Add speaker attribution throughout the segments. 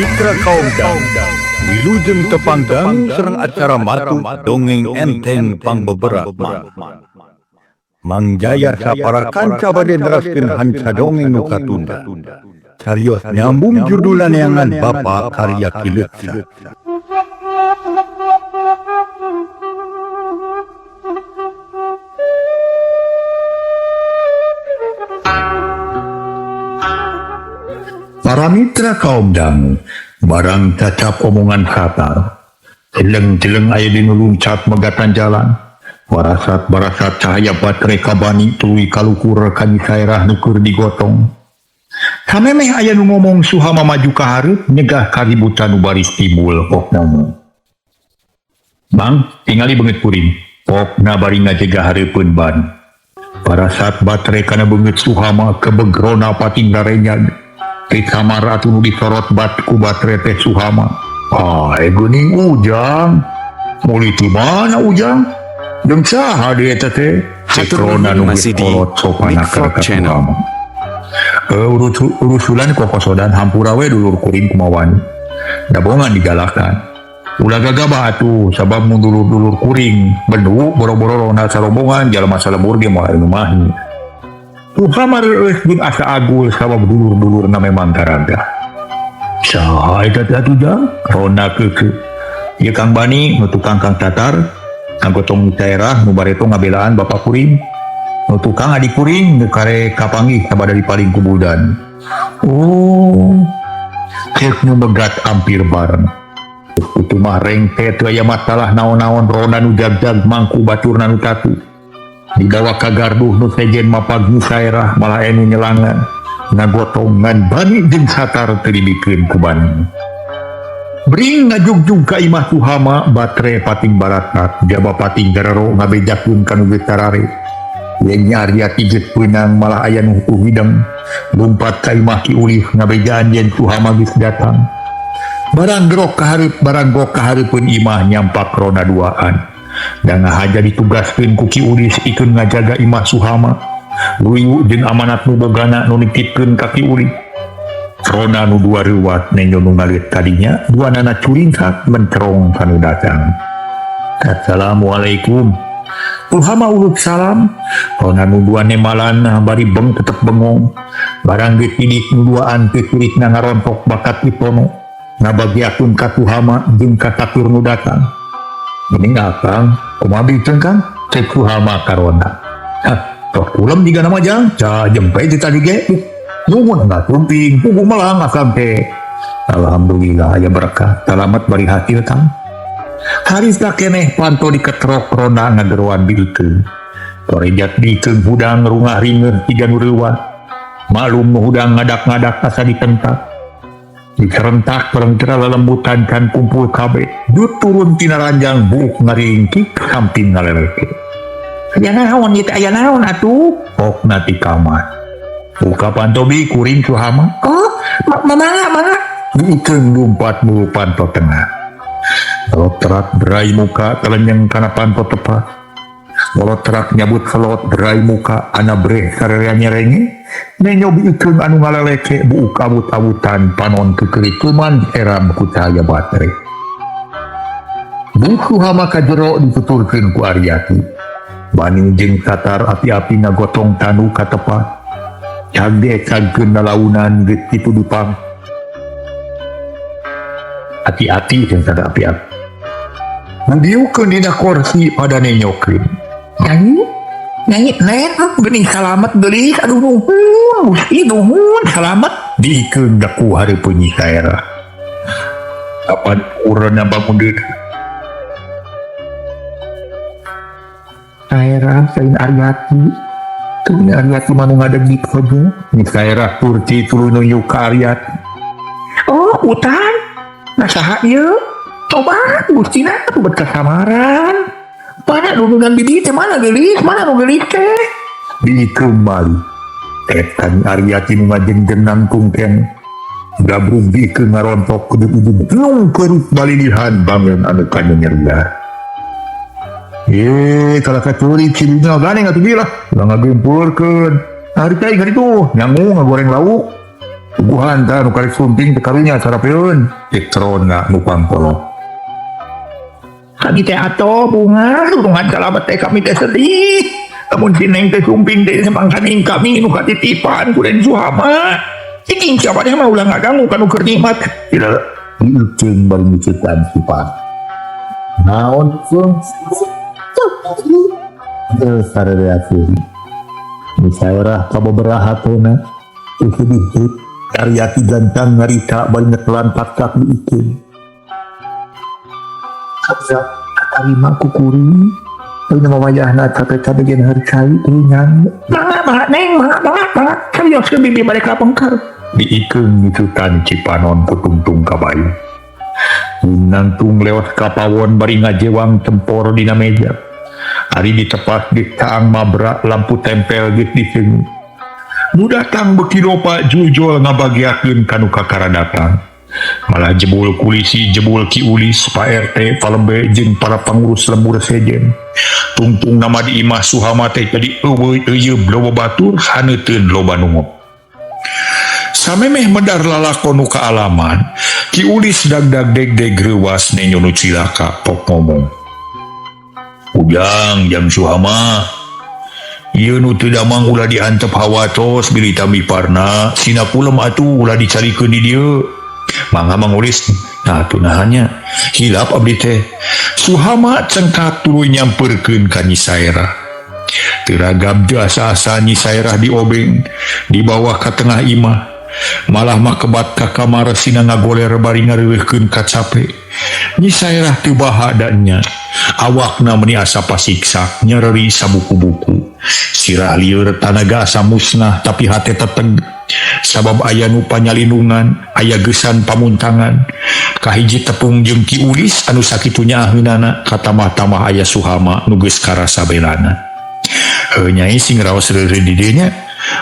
Speaker 1: Mitra kaum dang, wilujeng tepanggang serang acara matu dongeng enteng pangbeberapa. Mang Jaya sapara kanca bade neraskeun hanca dongeng nu katunda. Carios nyambung judulan neangan Bapa Karya Kileutsa.
Speaker 2: Para mitra kaum dangu, barang cacap omongan kata, jeleng-jeleng aya dinu luncat megatan jalan, barasat-barasat cahaya baterai kabani tuluy kalukur kami saerah nukur digotong. Samemeh aya nu ngomong suhama maju ka hareup nyegah kaributan nu baris timbul pokna. Bang, tingali beungeut kuring, pokna bari ngajegah hareupeun ban. Barasat baterai kana beungeut suhama kebegrona pating darenyag. Di kamar atuh nu disorot ku baterai teh suhama. Geuning Ujang. Muli ti mana Ujang? Jeung saha deui eta teh? Cekrona nu disorot sopana ka suhama. Urusulan kokosodan hampura we dulur kuring kumawan. Dabongan digalakan. Ulah gagabah atuh sabab mun dulur-dulur kuring bendu boro-boro rona sarombongan jalma salebur ge moal numahi. Suhama reueus jeung asa agul sabab dulur-dulurna memang garaga. Saha eta teh atuh Jang? Rona keukeu. Ieu Kang Bani nu tukang Kang Tatar, anggotong daerah nu bareto ngabelaan Bapak kuring. Nu tukang adik kuring nu kare kapanggih sabada dipaling ku Buldan. Cek nu megat hampir bareng. Itu mah rengte teu aya masalah naon-naon rona nu jag-jag mangku baturna nu tatu. Dibawa ka garduh nu sejen mapag nu saerah malah enu nyelangan ngagotongan Bani jeung satar teu dibikeun ku Bani. Bring ngajugjug ka imah suhama baterai pating barakat jaba pating gararo ngabejakeun kanu geus tarare. Yen nyarya tigeus peunang malah aya nu hukum hidang lumpat ka imah ki ulih ngabejaan yen suhama geus datang. Barang gerok ka hareup barang gok ka hareupeun imah nyampak rona duaan. Dan ngahaja ditugaskeun ku Ki Ulis ikeun ngajaga imah suhama. Luyu jeung amanat nu bogana nu nitipkeun ka Ki Ulis. Rona nu dua reuwat nenyo nu ngaleut kadinya, duanana curingkat mencerong kanu datang. Assalamualaikum. Suhama uluk salam. Rona nu dua nemalan bari beng tetep bengong. Barang geus hidik nu duaan teu curigna ngarontok bakat Ipono. Ngabagiakeun ka Suhama jeung ka tatur nu datang. Ini ngakang, kumaha biteun Kang? Cek Suhama karona. Tok ulem jiga nama Jang, ca jempe di tadi ge. Nuhun ngatumping, pugu melang akang teh. Alhamdulillah aya berkah, salamet bari hasil Kang. Harisna keneh panto diketrok rona ngageroan bilkeun. Torejat dikeun hudang rungah ringer tiga nu reuwat. Malum nu hudang ngadak-ngadak asa ditentak. Diserentak perengkira lelembutan kan kumpul kabeh. Dut turun tina ranjang buuk ngaringkik samping ngaleleke. Aya naon ieu aya naon atuh? Pokna ti kamar. Buka pantobi kuring Suhama. Mangga. Dikeun lumpat mulu panto tengah. Lotrak berai muka telenyeng kana panto tepat. Lotrak nyabut selot berai muka ana breh sarerea nyerenge. Nenyobi ikeun anu ngaleleke buuk abut-abutan panon kekerikuman eram ku cahaya baterai. Buuk Suhama ka jero dituturkeun ku Aryati. Bani jeung satar api-api ngagotong tanu ka tepat. Cagde-cagkeun lalaunan geus kitu dipang. Hati-hati jeung sada api-api. Ngandiukeun dina kursi pada nenyokeun. Nyanyi nen geuning salamet geulis aduh nuhun salamet dikeun daku hareupeun nyi saerah. Kapan urang bangun deui. Saerah sain Aryati. Tuh Aryati manu ngadeg kojo. Nyi saerah turci tuluy nunjuk ka Aryati. Utan. Nasaha ieu? Coba gustina bet kasamaran. Mana dudungan bibi teh mana gelis teh dikeun mali etan Aryati nu ngajeng nangkung ken gabrung dikeun ngarontok kudu ujung nungkeun balilihan bangun anu kanu nyerdah. Kalau kacuri cirinya gane atuh bilah ulah ngagempurkeun hari teh itu nyangu ngagoreng lauk Tuguhan ta nu karek sumping teu karunya sarapeun. Elektrona nu pangkolot. Kami teh ato bunga, tulungan kalabat teh kami teh sedih. Namun si Neng teh sumping teh semang kaning kami nu katitipan ku Den Suhama. Ciking siapa teh mah ulah ngaganggu kanu keur nikmat. Tidak diuceung bari micetan sipan. Naon pun sarereakeun. Misaerah kababaraha tona sedikit karyati gantang ngarita bari ngetelan patkak diikeun. Sabda katarima kukuri ayeuna mamajahna KPK bagian harcai teu nyang. Mangga Neng, mangga kalios ke bibi bade ka pengkar. Diikeun micutan Cipanon kutungtung kabayu. Nangtung lewat kapawon bari ngajewang tempor dina meja. Ari ditepas di taang mabra lampu tempel geus diseungut. Nu datang beki loba jujol ngabagiakeun kanu kakara datang. Malah jebul kulisi jebul Ki Ulis, Pak RT, Palembe jeung para pangurus lembur sejen. Tungtung nama di Imah Suhama teh jadi eueuy euyeuh loba batur haneuteun loba nu samemeh medar lalakon nu kaalaman, Ki Ulis dagdag deg-deg reuwas nenyo nu cilaka pok ngomong. Ujang Jang Suhama, ieu nu teu damang ulah diantep hawa tos bili tami parna, sina pulem atuh ulah dicarikeun di dieu. Mangga Mang Ulis, nah atuh nahanya, hilap abdi teh. Suhama cengkat tuluy nyamperkeun ka Nyi Saerah. Teragam teu asa-asa Nyi Saerah di obeng, di bawah ka tengah imah. Malah mah kebat ka kamar sina ngagoler bari ngareureuhkeun ka cape. Nyi Saerah teu baha danya. Awakna meuni asa pasiksak nyereri sabuku-buku. Sirah lieur tanaga asa musnah tapi hate teteg. Sabab aya nu panyalindungan, aya geusan pamuntangan. Kahiji tepung jeung Ki Ulis anu sakitu nyaahkeunana katamah-tamah aya Suhama nu geus karasa belana. Nyai sing raos reureuh di dieu nya.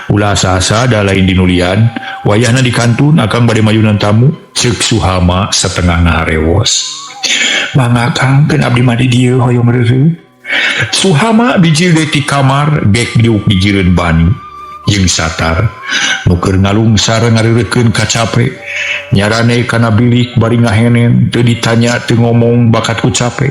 Speaker 2: Ulah asa-asa da lain dinulian, wayahna di kantun akang bade mayunan tamu, ceuk Suhama setengah ngaharewos. Mangga Kang, keun abdi mah di dieu hoyong reureuh. Suhama bijil deui ti kamar, gek diuk dijieun bani jeung satar nu keur ngalungsar ngareureuhkeun ka cape. Nyarane kana bilik bari ngahenen, teu ditanya teu ngomong bakat ku cape.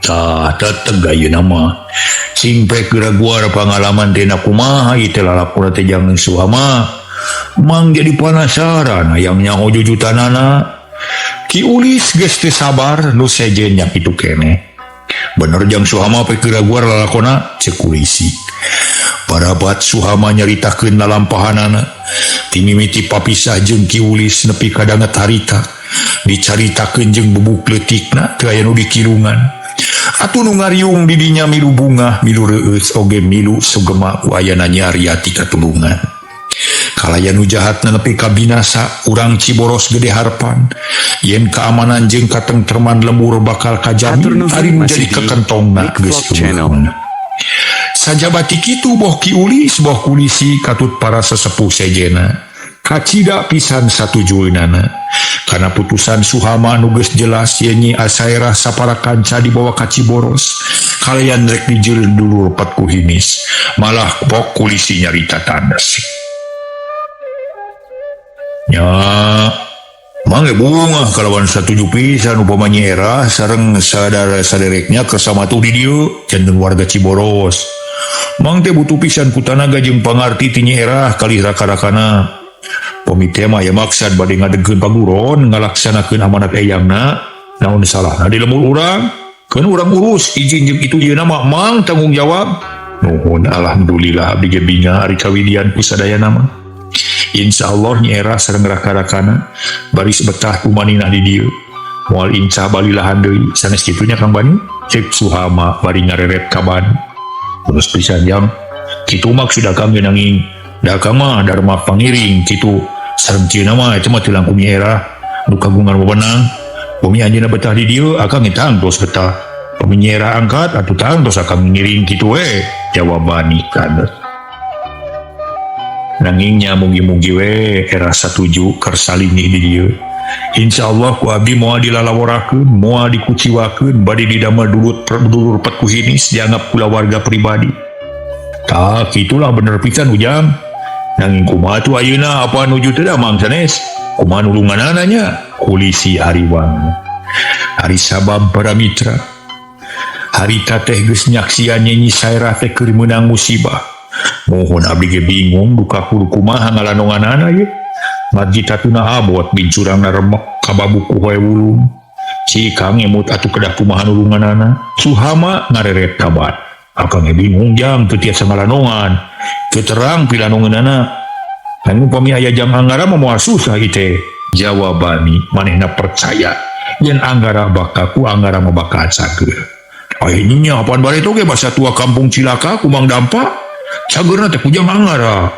Speaker 2: Tah teteg ayeuna mah simpek geraguar pangalaman teh kumaha ieu teh lalakuna teh Jang Suhama. Mang jadi penasaran hayang nyaho jujutanana. Ki Ulis geus teu sabar nu sejen nya kitu keneh. Bener Jang Suhama pe geraguar lalakona ceuk Ulisi. Parabat Suhama nyaritakeun lalampahanana. Ti mimiti papisah jeung Ki Ulis nepi ka danget harita. Dicaritakeun jeung bubuk leutikna teu aya nu dikilungan. Atuh nu ngariung di dinya milu bunga, milu reueus oge milu sugema ku ayana nyari ati katulungan. Kalaya nu jahatna nepi ka binasa, urang Ciboros gede harpan. Yen keamanan jeung katengtreman lembur bakal kajami, ari menjadi kekentongna geus umurna. Sajabati kitu boh Ki Ulis, boh Kulisi katut para sesepuh sejena. Kacida pisan satujueunana. Karena putusan Suhama nu geus jelas yen Nyi Saerah sapara kanca dibawa ka Ciboros. Kalian rek dijeureun dulu repet ku hinis. Malah pok Kulisi nyarita tandas. Nya, mangga bunga kalawan satuju pisan upama Nyi Era sareng sadara-sadereknya kersamatu di dieu cendeung warga Ciboros. Mang teh butuh pisan ku tanaga jeung pangarti ti Nyi Era kali raka-rakana. Komite mah ya maksad bade ngadegkeun paguron ngalaksanakeun amanat eyangna. Naon salahna di lembur urang? Keun urang urus izin jeung itu ieu mah mang tanggung jawab. Nuhun alhamdulillah abdi ge binga ari kawidian ku sadayana mah. Insyaallah Nyi Era sareng raka-rakana baris betah kumanina di dieu. Moal insya balilahan deui sanes kitunya Kang Bani. Cek Suhama bari ngareret ka Bani. Terus pisan Jang, kitu maksud akang nanging Daka mah Dharma pangiring kitu sareng cieuna mah eta mah teu langkung Nyi Era nu kagungan wewenang. Bumi anjeunna betah di dieu akang tangtos betah. Bumi Nyi Era angkat atuh tangtos akang ngiring kitu we jawabani kana. Nangingnya mugi-mugi we Era satuju keur salingih di dieu. Insyaallah ku abdi moal dilalaworakeun, moal dikuciwakeun bade didamel dulur pet ku hinis dianggap kula warga pribadi. Tah itulah bener pisan Ujang. Nanging kumaha tu ayeuna apa nuju teh damang sanes? Kumaha nulunganananya? Kulisi Hariwang. Hari sabab para mitra. Harita teh geus nyaksian Nyi Sairah teh keur meunang musibah. Mohon abdi ge bingung duka hulu kumaha ngalanonganana ye. Marjitatuna abot bincurangna remek kababuku hoe wulung. Cikang emut atuh kedah kumaha nulunganana. Suhama ngareret kabat. Akang bingung jang teu tiasa ngalanongan. Keterang pilanonganana. Anu upami aya jang Anggara mah moal susah ite. Jawabani manehna percaya yen Anggara bakaku Anggara mah bakal cager. Akhirnya apaan bari toge basa tua kampung Cilaka kumang dampak. Cagerna teh kujang Anggara.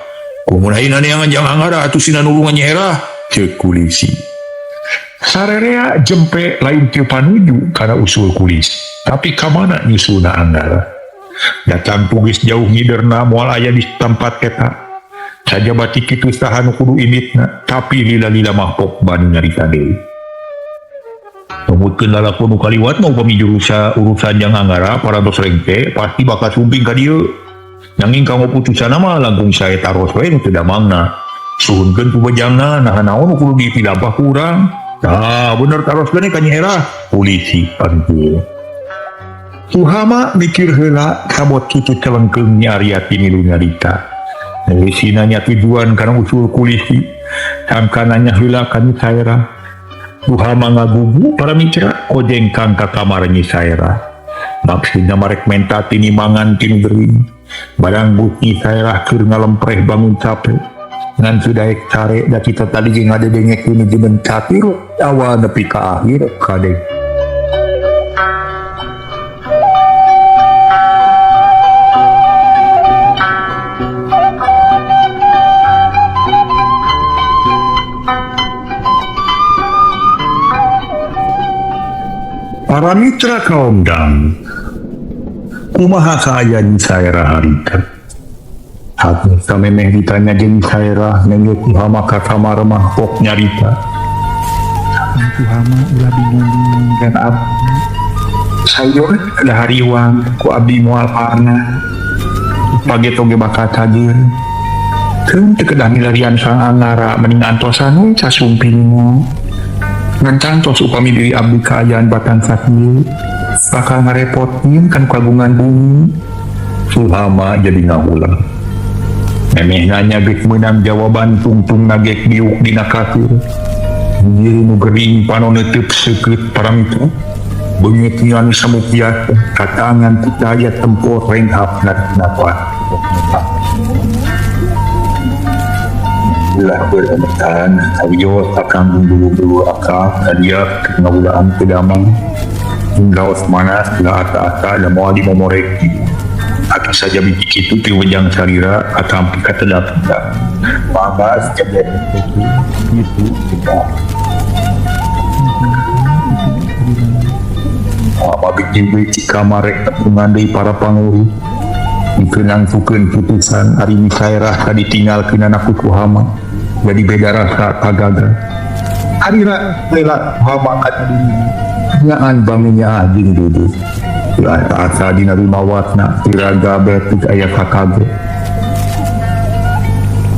Speaker 2: Kumun ayeuna neangan jang Anggara atuh sina nulungan Nyi Cek Kulisi. Sarerea jempe lain teu panuju kana usul Kulis. Tapi kamana nyusulna Anggara? Datang tugis jauh ngiderna moal aya di tempat eta. Saja batik kitu saha nu kudu imitna, tapi lila-lila mahpok banu nyarita deui. Numutkeun lalakon nu kaliwat mau upami urusan jang Anggara para dos rengke pasti bakal sumping ka dieu. Nanging kanggo putusanna mah langkung sae taros wae nu teu damangna. Suhunkeun ku bejangna naha naon nu kudu dipilampah ku urang. Tah bener taros gane ka Nyi Kulisi panggil. Suhama mikir heula sabot kitu celengkeung nyariati milu nyarita. Sinanya tujuan karena usul Kulisi sangkananya heula ka Nyi Sairah. Suhama ngagugu para mitra kojengkang ka kamar Nyi Sairah. Maksudna marek menta tinimangan tinu gering. Barang Nyi Sairah keur ngalempreh bangun capek. Ngan sudaek sare da kita tadi ge ngadedengekeun jeung catir awal nepi ka akhir kadek. Para mitra kaomdang, kumaha kaayaan Nyi Sairah harita? Hati samemeh ditanya Nyi Sairah nengeut Suhama ka kamar mahpok nyarita. Suhama ulah bingung dan abdi. Sayo ada Hariwang ku abdi moal parna. Page toge bakal cager. Keun teu kedah milarian sang Anggara mending antosan we sasumpingna. Ngan cantos upami diri abdi kaayaan batang sakit bakal ngarepotkeun kan kagungan bumi. Suhama jadi ngahulang. Memeh nanya geus meunang jawaban tungtung nagek diuk dina kasir. Diri nu gering panoneuteub seukeut para mitra. Beungeut nyan samukiat katangan percaya tempur renghap napas. Ulah berematan ayo akang dulu akal dia ngawulaan kedamang hingga osmanas la ata-ata da moal dimomoreki. Aki saja biji kitu ti wejang sarira atampi katedap-tedap. Mabas jebet itu kita. Biji kamarek tepungan deui para panguru. Dikeunang sukeun putusan ari Nyi Sairah ditinggalkeun anak Suhama. Jadi beda rasa kagagal. Harira lela Suhama kadiri. Nyaan baminya ajing duduk. Asa dina rumawatna tiraga betik aya kakago.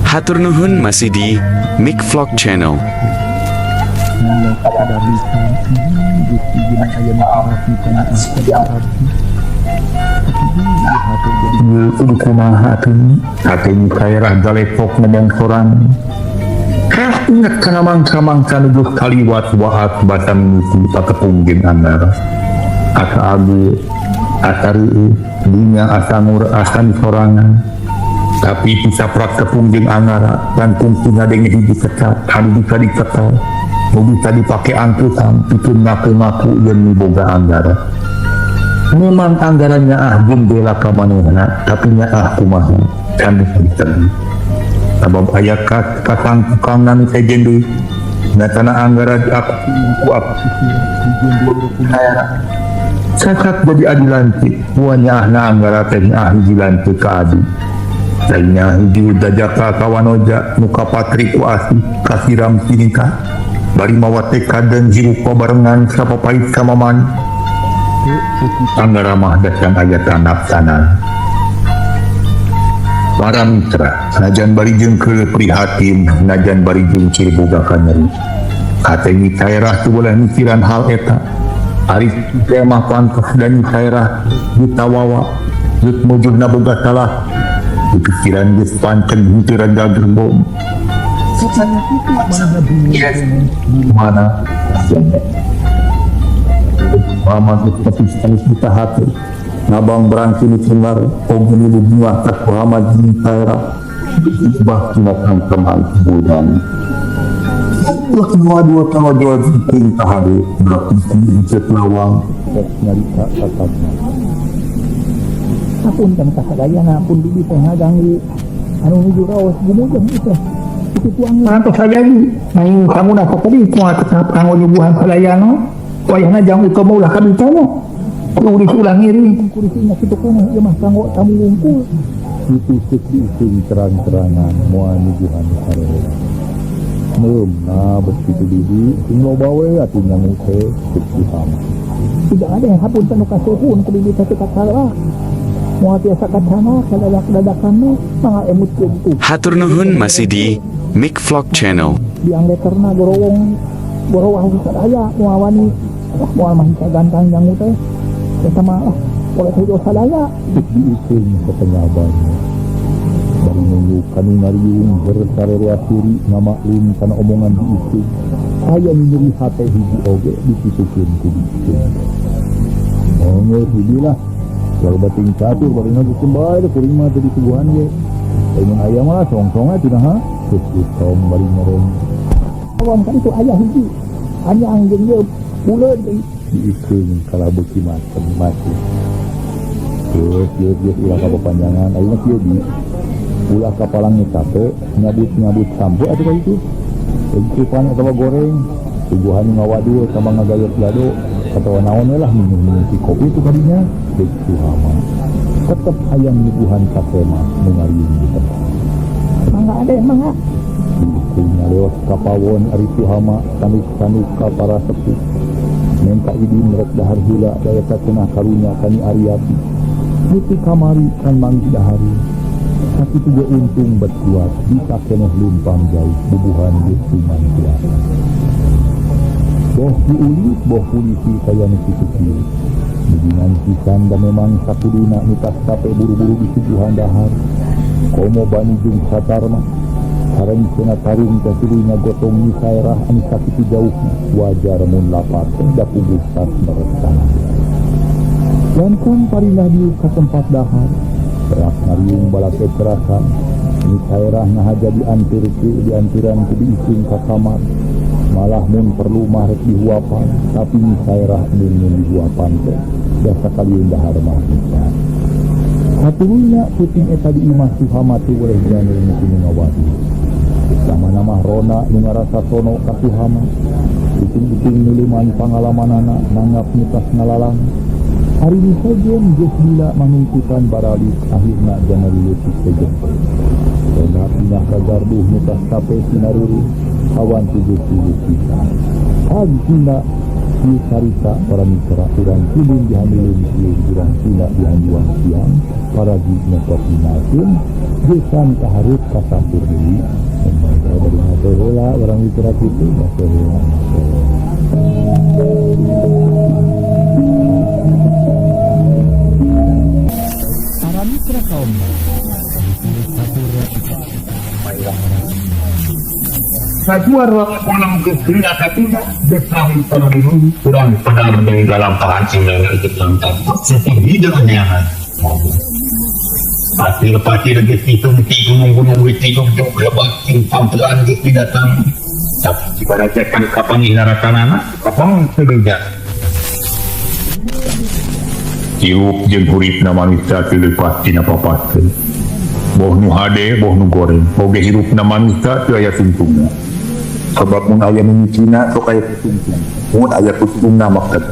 Speaker 3: Hatur nuhun masih di Mick Vlog Channel.
Speaker 2: Udah kumaha tuh hati Nyi Sairah galepok ngomong sorang. Ingat kana mangsa-mangsa nuduh kaliwat waat basa mengisi pakepunggin Anggara. Asa agu, asa riu, dinya asa ngur, asa sorangan. Tapi bisa prak kepunggin Anggara dan fungsi ngadenge hiji kecat, hari bisa diketal. Mau bisa dipakai angkutan, itu ngaku-ngaku yang miboga Anggara. Memang anggarannya jendela ka manehna, tapi nya kumaha kan bisa. Sabab aya kasang tukang nami sejen deui. Natana Anggara aku sakat jadi adilanti. Buahnya ahna Anggara teh hiji lanti ka adi. Lainnya hiji dajaka kawanoja muka patri ku asih kasiram sinika. Bari mawa tekad dan hirup barengan sapapait kamaman. Anggara mah dasang ayat anak sana. Para mitra, najan bari jeung keur prihatin, najan bari jeung boga kaneri. Katanya daerah tu boleh mikiran hal eta. Ari teh mah pantos dan daerah ditawawa, geus mujudna boga salah. Pikiran geus pancen henteu rada gerbom. Mana? Mama geus patis kita hati. Nabang berangki ni singar, ogni bubuah tak Muhammad di daerah. Bah tinatang teman budan. Dua tanggal dua tingkah hari berarti lawang nyarita tatapna.
Speaker 4: Apun kan kasagaya na apun di teh ngagangi anu nuju raos gumujeng itu. Itu tuang
Speaker 2: Nanto saya di main kamu nak tadi cuma tetap kanggo nyubuhan palayano. Wayahna jang utama ulah kabitano. Kudu diulang iri.
Speaker 4: kurisinya kitu kana ieu mah kanggo tamu wungkul.
Speaker 1: Itu sing terang-terangan moal nyuguhan sareng. Nah, begitu didi, sing loba we atuh nyamu teh kuduham.
Speaker 4: Tidak ada yang hapun tanu kasuhun kudu diteu kakala. Moal tiasa katana kadadak-dadakanna mangga emut kitu.
Speaker 3: Hatur nuhun masih di Mick Vlog Channel.
Speaker 4: Diang letterna gorowah sadaya moal wani moal mah gantang nyamu teh. Eta mah oleh hidup sadaya.
Speaker 1: Diising kepenyabannya. Dari nunggu kami ngariung bersarereasiri ngamaklum karena omongan diising. Saya nyeri hati hiji oge ditutupin ku diising. Monggo hidilah. Kalau bating catur bari ngaku kembali kuring mah tadi subuhan ge. Lamun aya mah song-song atuh nah. Geus tom bari ngereng.
Speaker 4: Awam kan itu ayah hiji. Anyang jeung ieu buleun deui.
Speaker 1: Diising kalabeuki macem-macem. Terus ulah kapanjangan ayeuna kieu di ulah kapalangnya capek nyabut sampo atau kayak itu pan atau goreng tubuhan ngawadu sama ngagayot gado atau naon lah minum si kopi itu tadinya begitu hama tetap ayam nyuguhan capek mah mengariung di tempat
Speaker 4: Mangga ada mangga
Speaker 1: punya lewat kapawon ari hama tanuk para sepuh minta idin rek dahar hula daya kacenah karunya kani ariati itu kamari kan manggi dahari. Tapi juga untung berkuat bisa keneh lumpang jauh bubuhan cuman kuasa. Boh diulis, boh polisi kaya niki kecil. Beginian pisan dan memang sakuduna mitas capek buru-buru di subuhan dahar. Komo bani jeung satarna. Sareng kena tarung kasidunya gotong ni saerah anu sakitu jauh wajar mun lapat da kubusan merestan. Lantung parinah diu ka tempat dahar. Berak ngariung balak kekerasan ini daerah nahaja diantiran ke diising ke kamar malah mun perlu marek dihuapan tapi ini daerah mun dihuapan teh biasa kalian dahar mahnikan haturunya puting eta di imah suhamati oleh janil musim ngawadi sama nama Rona nungarasa sono kasuhama puting-puting niliman pangalamanana nanggap mitas ngalalang. Hari ini saja Jus bila menentukan baralik akhirnya jangan liutik saja. Karena pindah kagarduh mutas tape sinaruri kawan 70 kita. Agina di sarita para mitra urang kilin dihamilin kilin urang sila dihanjuan siang para di nekopinasin desan kaharut kasampur diri. Membaca dari ngasohela orang mitra itu ngasohela.
Speaker 4: mitra kaum
Speaker 2: Sajuar kolam kesina katinya desam penamung kurang pedar dengan dalam pahancing yang ikut lantar seperti hidupnya pati lagi titung gunung titung lebat pampelan di datang tapi pada cekan kapan inaratanana kapan sebelumnya tiup jeung huripna manusia teu lepas tina papakeun boh nu hade boh nu goreng boge hirupna manusia teu aya tungtungna sebab mun aya nu micina sok aya tungtung mun aya tungtungna maksud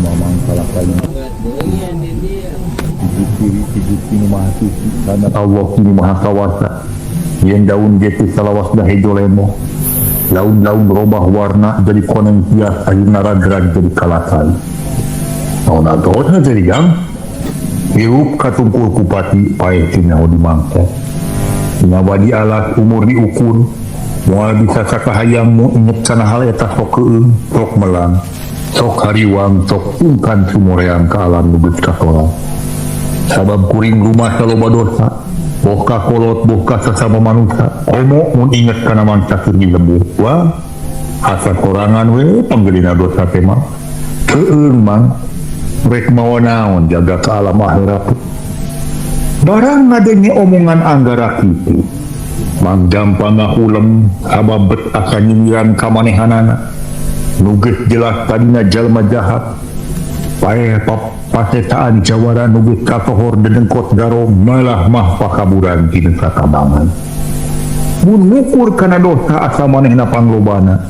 Speaker 1: mamang salah kali Gusti Maha Suci karena
Speaker 2: Allah ini Maha Kawasa yang daun jeti salawas dah hijolemo daun-daun robah warna jadi koneng hias akhirnya ragrag jadi kalasai nagot na jadi jang. Hirup katungkul kupati pae tinau di mangsa. Ngabadi alat umur diukur. Moal bisa sakahayangmu inget sana hal eta sok keung, sok melang, sok hariwang, sok ungkan sumoreang ke alam nugut katola. Sabab kuring rumah saloba dosa, boh kakolot, boh sesama manusia, komo mun inget kana mangsa keur di lembur. Wah, asa korangan we panggelina dosa tema. Keung mang, rek mawa naon jaga ke alam akhirat. Barang ngadenge omongan anggara kitu. Mang gampang ngahulem sababet akan nyinyiran kamanehanana nuges jelas tadina jalma jahat pae pasetaan jawara nuges kakohor dedengkot garo malah mah pakaburan tina katabangan mun ngukur kana dosa asa manehna panglobana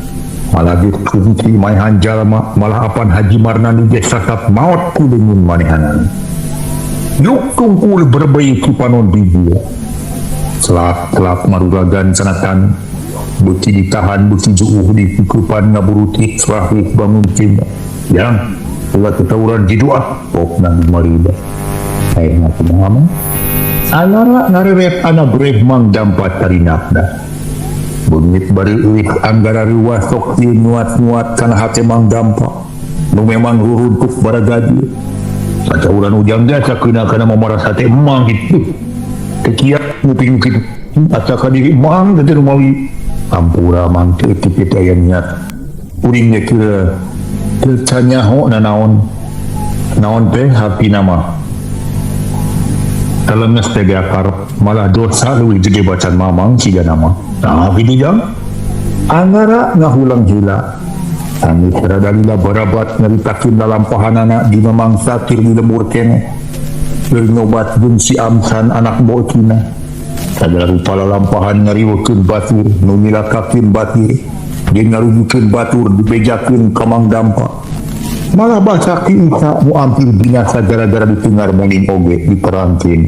Speaker 2: malah diskusi maehan jalma malah apan haji marna nuges sasap maot kudengun manehanan yuk tungkul berbaiki panon bibia selap maruragan sanakan bukti ditahan bukti juuh di pikupan ngaburuti serahih bangun cinta yang ulah ketawuran jiduah pok nang marida saya ngaku mama alara nareret anak breh mang dampat tarinapda bungit bari uik anggara riwah sok nuat kana hati mang dampak nu memang ruruntuk baragadi sacauran ujang jasa kena memarah sate emang gitu kekiat nguping gitu asalkan diri mang dan rumawi ampura mang kita yang niat uringnya kira canyaho na naon teh hati nama dalam nestege akar malah dosa lu gede bacan mamang siga nama nah gitu jang anggara ngahulang hila kami seradalila barabat nyaritakin dalam pahanana di memang satir di lemur kene bernobat bun si amsan anak bokina adalah rupa lampahan ngariwakeun batur nu milakakeun batir jeung ngarujukeun batur dibejakeun ka Mang Dampa malah basa kita mu ampir binasa gara-gara didengar mungin oge diperangkeun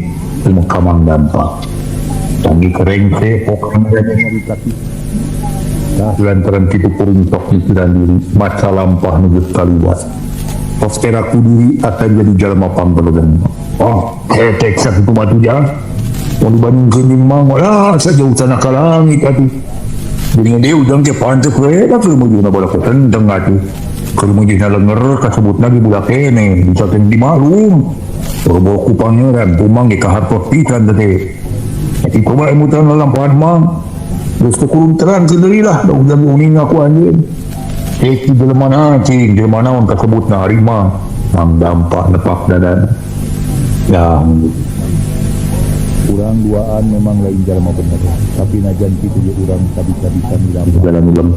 Speaker 2: ilmu ka Mang Dampa tangi kereng teh pokona nyaritakeun lantaran kitu kuring sok pikiran diri masa lampah nu geus kaliwat postera ku diri akan jadi jalma panggelogan. Oh, ketek satu matu jalan. Mau dibandingkan dengan mang, lah saja utana ke langit tadi. Dengan dia udang ke pantai kereta kalau mau jual bola ketendang atu. Kalau mau jual lenger kasebut lagi bola kene, bisa di malum. Kalau bawa ku pangeran, kumang di kahar pisan tadi. Tapi kau bawa emutan lampahan mang. Terus kekurung terang sendirilah, dah udah uning aku anjing. Eki jelmana cing, jelmana on kasebut na harimah Mang Dampa nepak dadan yang urang duaan memang lain jalma bener tapi najan kitu je urang sabisa-bisa milam dalam ulam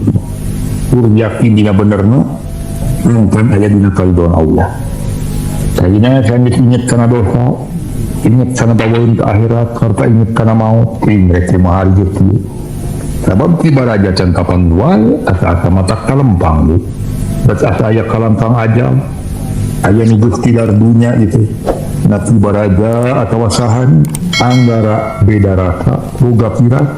Speaker 2: urang yakin dina bener no kan aya dina kalidon Allah sayina saya inget kana dosa inget kana bawain ke akhirat serta inget kana maut inget mah hari kitu sabab tibaraja can kapan dual asa matak kalempang gitu bet asa aya kalantang ajal aya nu geus tidar dunya gitu na tibaraja atawa sahan anggara beda rasa boga pirat